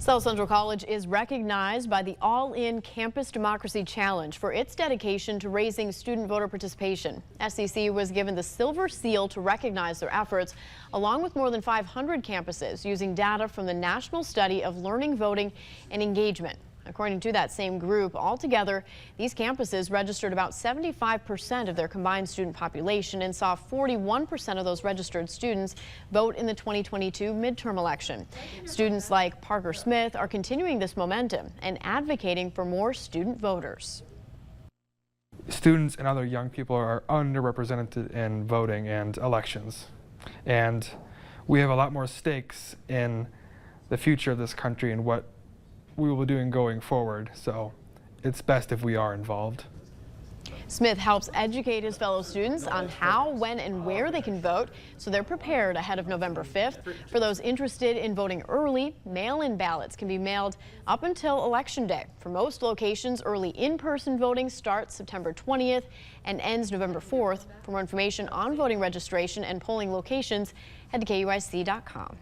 South Central College is recognized by the All-In Campus Democracy Challenge for its dedication to raising student voter participation. SCC was given the Silver Seal to recognize their efforts, along with more than 500 campuses using data from the National Study of Learning, Voting, and Engagement. According to that same group, altogether, these campuses registered about 75% of their combined student population and saw 41% of those registered students vote in the 2022 midterm election. Students like Parker Smith are continuing this momentum and advocating for more student voters. Students and other young people are underrepresented in voting and elections, and we have a lot more stakes in the future of this country and what we will be doing going forward, so it's best if we are involved. Smith helps educate his fellow students on how, when, and where they can vote, so they're prepared ahead of November 5th. For those interested in voting early, mail-in ballots can be mailed up until Election Day. For most locations, early in-person voting starts September 20th and ends November 4th. For more information on voting registration and polling locations, head to KUIC.com.